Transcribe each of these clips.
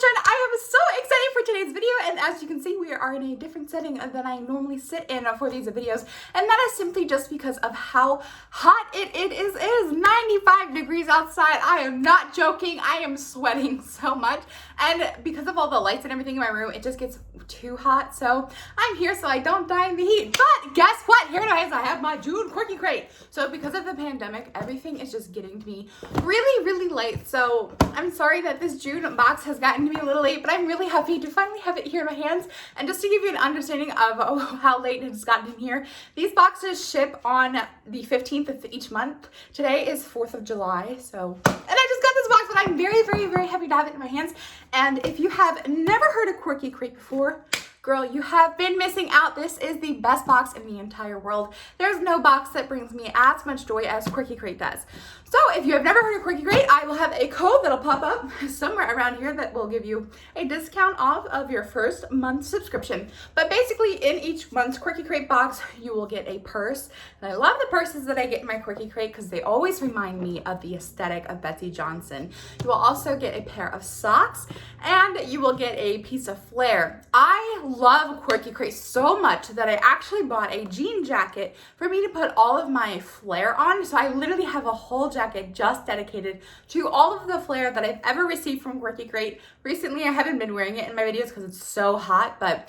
sunshine. I am so excited for today's video, and as you can see, we are in a different setting than I normally sit in for these videos, and that is simply just because of how hot it is. It is 95 degrees outside. I am not joking. I am sweating so much, and because of all the lights and everything in my room, it just gets too hot, so I'm here so I don't die in the heat. But guess what? Here it is. I have my June Quirky Crate. So because of the pandemic, everything is just getting to me really late, so I'm sorry that this June box has gotten to me a little late, but I'm really happy to finally have it here in my hands. And just to give you an understanding of how late it has gotten in here, these boxes ship on the 15th of each month. Today is 4th of July, so, and I just got this box, and I'm very happy to have it in my hands. And if you have never heard of Quirky Crate before, girl, you have been missing out. This is the best box in the entire world. There's no box that brings me as much joy as Quirky Crate does. So if you have never heard of Quirky Crate, I will have a code that'll pop up somewhere around here that will give you a discount off of your first month subscription. But basically, in each month's Quirky Crate box, you will get a purse. And I love the purses that I get in my Quirky Crate because they always remind me of the aesthetic of Betsy Johnson. You will also get a pair of socks, and you will get a piece of flair. I love Quirky Crate so much that I actually bought a jean jacket for me to put all of my flair on. So I literally have a whole jacket just dedicated to all of the flair that I've ever received from Quirky Crate. Recently, I haven't been wearing it in my videos because it's so hot, but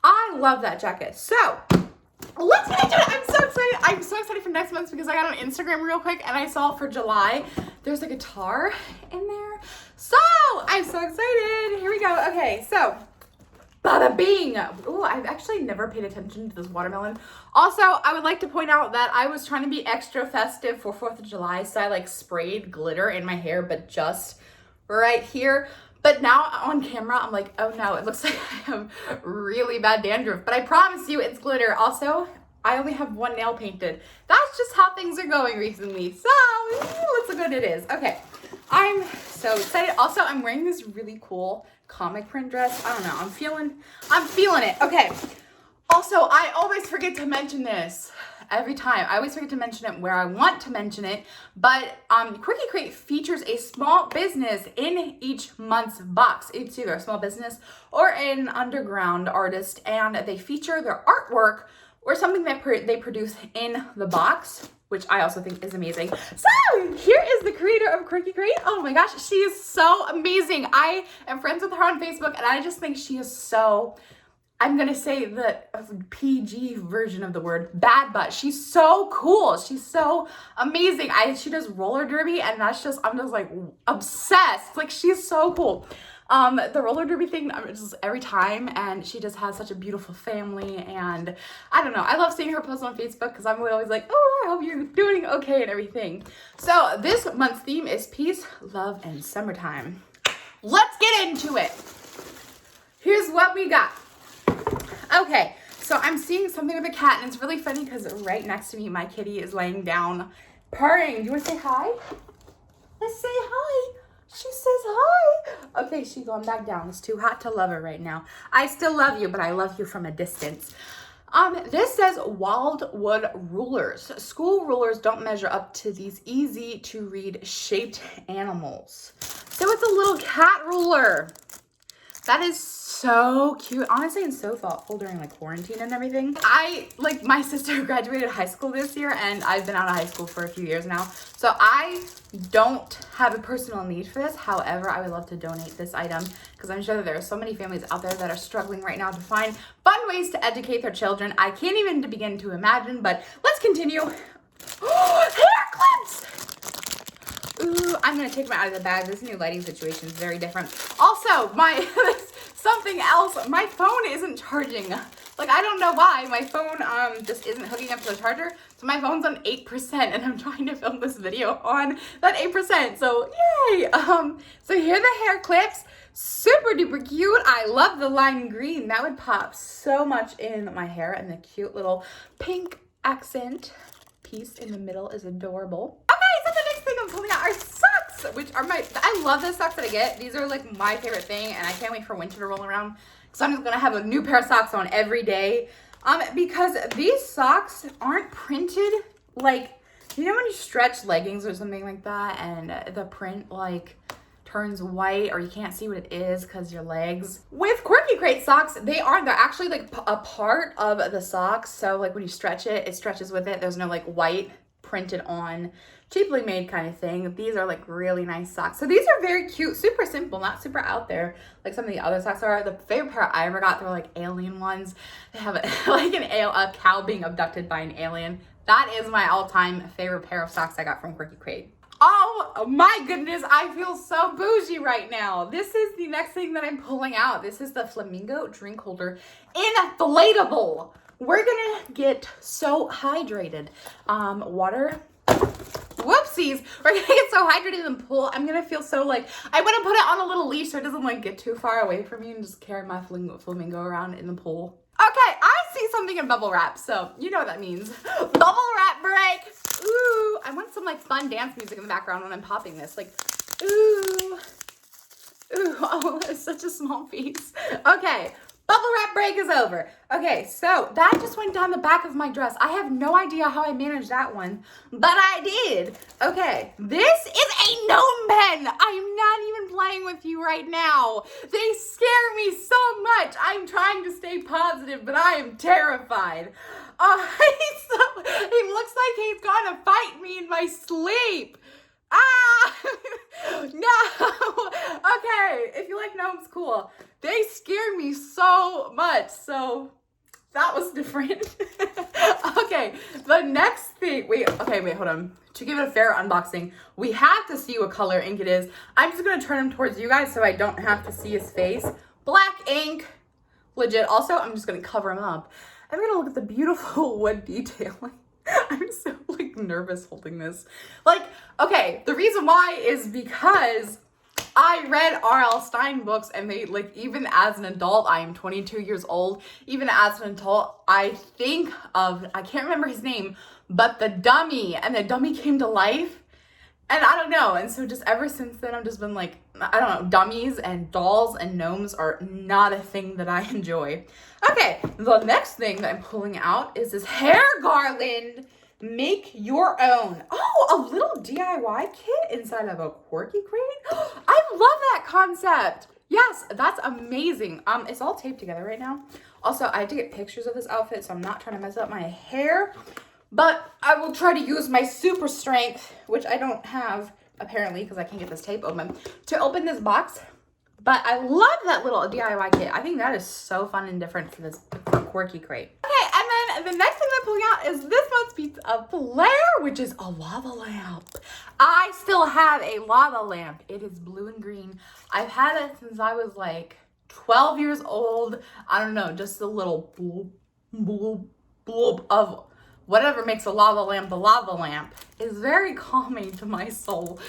I love that jacket. So let's get into it. I'm so excited. I'm so excited for next month because I got on Instagram real quick and I saw for July, there's a guitar in there. So I'm so excited. Here we go. Okay, so bada bing. Ooh, I've actually never paid attention to this watermelon. Also, I would like to point out that I was trying to be extra festive for 4th of July, so I like sprayed glitter in my hair, but just right here. But now on camera, I'm like, oh no, it looks like I have really bad dandruff, but I promise you it's glitter. Also, I only have one nail painted. That's just how things are going recently. So let's look what it is. Okay, I'm so excited. Also, I'm wearing this really cool comic print dress. I don't know, I'm feeling it. Okay. Also, I always forget to mention this every time. I always forget to mention it where I want to mention it, but Quirky Crate features a small business in each month's box. It's either a small business or an underground artist, and they feature their artwork or something that they produce in the box, which I also think is amazing. So here is the creator of Quirky Crate. Oh my gosh, she is so amazing. I am friends with her on Facebook, and I just think she is so, I'm gonna say the PG version of the word, bad butt. She's so cool. She's so amazing. She does roller derby, and I'm just like obsessed. Like, she's so cool. The roller derby thing, just every time, and she just has such a beautiful family, and I don't know, I love seeing her post on Facebook because I'm always like, oh, I hope you're doing okay and everything. So this month's theme is peace, love, and summertime. Let's get into it. Here's what we got. Okay, so I'm seeing something with a cat, and it's really funny because right next to me, my kitty is laying down purring. Do you want to say hi? Let's say hi. She says hi. Okay, she's going back down. It's too hot to love her right now. I still love you, but I love you from a distance. This says Wildwood rulers. School rulers don't measure up to these easy to read shaped animals. So it's a little cat ruler. That is so cute. Honestly, and so thoughtful during like quarantine and everything. My sister graduated high school this year, and I've been out of high school for a few years now. So I don't have a personal need for this. However, I would love to donate this item because I'm sure that there are so many families out there that are struggling right now to find fun ways to educate their children. I can't even begin to imagine, but let's continue. Oh, hair clips! Ooh, I'm gonna take mine out of the bag. This new lighting situation is very different. Also, something else, my phone isn't charging. Like, I don't know why. My phone just isn't hooking up to the charger. So my phone's on 8%, and I'm trying to film this video on that 8%. So yay! So here are the hair clips. Super duper cute. I love the lime green. That would pop so much in my hair, and the cute little pink accent piece in the middle is adorable. Okay, so the next thing I'm pulling out are socks, which are I love the socks that I get. These are like my favorite thing, and I can't wait for winter to roll around. So I'm just gonna have a new pair of socks on every day. Because these socks aren't printed like, you know when you stretch leggings or something like that, and the print like turns white or you can't see what it is because your legs. With Quirky Crate socks, they're actually like a part of the socks. So like when you stretch it, it stretches with it. There's no like white printed on, cheaply made kind of thing. These are like really nice socks. So these are very cute, super simple, not super out there like some of the other socks are. The favorite pair I ever got, they're like alien ones. They have like a cow being abducted by an alien. That is my all-time favorite pair of socks I got from Quirky Crate. Oh my goodness, I feel so bougie right now. This is the next thing that I'm pulling out. This is the Flamingo drink holder inflatable. We're gonna get so hydrated. Water. Whoopsies. We're gonna get so hydrated in the pool. I'm gonna feel so like, I wanna put it on a little leash so it doesn't like get too far away from me and just carry my flamingo around in the pool. Okay, I see something in bubble wrap, so you know what that means. Bubble wrap break. Ooh, I want some like fun dance music in the background when I'm popping this. Like, ooh, ooh, oh, it's such a small piece. Okay, bubble wrap break is over. Okay, so that just went down the back of my dress. I have no idea how I managed that one, but I did. Okay, this is a gnome pen. I'm not even playing with you right now. They scare me so much. I'm trying to stay positive, but I am terrified. He looks like he's gonna fight me in my sleep. Ah! No! Okay, if you like gnomes, cool. They scare me so much, so that was different. Okay, the next thing, wait, hold on. To give it a fair unboxing, we have to see what color ink it is. I'm just gonna turn him towards you guys so I don't have to see his face. Black ink, legit. Also, I'm just gonna cover him up. I'm gonna look at the beautiful wood detailing. I'm so like nervous holding this. Like, okay, the reason why is because I read R.L. Stine books and they like, even as an adult, I am 22 years old. Even as an adult, I think of, I can't remember his name, but the dummy, and the dummy came to life. And I don't know. And so just ever since then, I've just been like, I don't know, dummies and dolls and gnomes are not a thing that I enjoy. Okay, the next thing that I'm pulling out is this hair garland. Make your own. Oh, a little DIY kit inside of a Quirky Crate. I love that concept. Yes, that's amazing. It's all taped together right now. Also, I have to get pictures of this outfit, so I'm not trying to mess up my hair. But I will try to use my super strength, which I don't have, apparently, because I can't get this tape open, to open this box. But I love that little DIY kit. I think that is so fun and different for Quirky Crate. Okay, and then the next thing I'm pulling out is this month's piece of flair, which is a lava lamp. I still have a lava lamp. It is blue and green. I've had it since I was like 12 years old. I don't know, just a little bloop, bloop, bloop of whatever makes a lava lamp the lava lamp is very calming to my soul.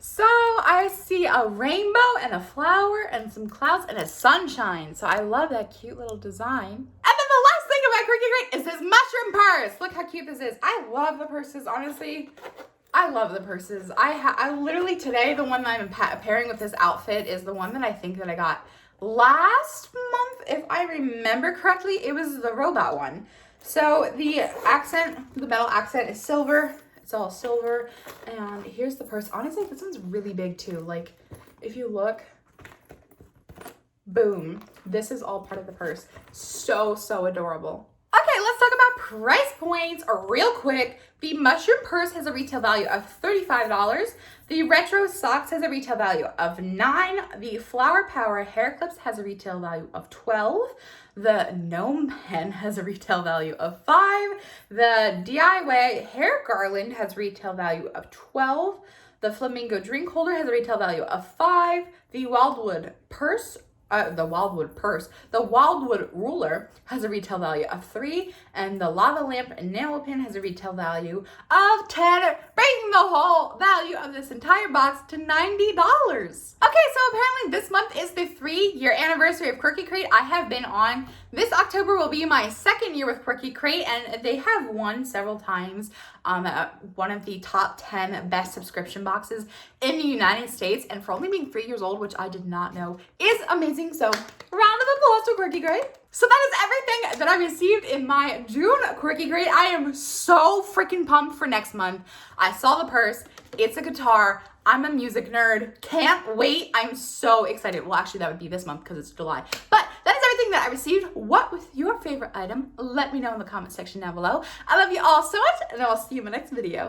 So I see a rainbow and a flower and some clouds and a sunshine. So I love that cute little design. And then the last thing about Quirky Crate is this mushroom purse. Look how cute this is. I love the purses, honestly. I love the purses. I literally today, the one that I'm pairing with this outfit is the one that I think that I got last month. If I remember correctly, it was the robot one. So the accent, the metal accent is silver. It's all silver. And here's the purse. Honestly, this one's really big too. Like, if you look, boom. This is all part of the purse. So, so adorable. Okay, let's talk about price points real quick. The mushroom purse has a retail value of $35. The retro socks has a retail value of $9. The flower power hair clips has a retail value of $12. The gnome pen has a retail value of $5. The DIY hair garland has retail value of $12. The flamingo drink holder has a retail value of $5. The wildwood ruler has a retail value of $3, and the lava lamp nail pen has a retail value of $10, bringing the whole value of this entire box to $90. Okay, so apparently this month is the 3-year anniversary of Quirky Crate. I have been on. This October will be my 2nd year with Quirky Crate, and they have won several times one of the top 10 best subscription boxes in the United States, and for only being 3 years old, which I did not know, is amazing. So round of applause to Quirky Crate. So that is everything that I received in my June Quirky Crate. I am so freaking pumped for next month. I saw the purse. It's a guitar. I'm a music nerd. Can't wait. I'm so excited. Well, actually, that would be this month because it's July. But that is everything that I received. What was your favorite item? Let me know in the comment section down below. I love you all so much, and I'll see you in my next video.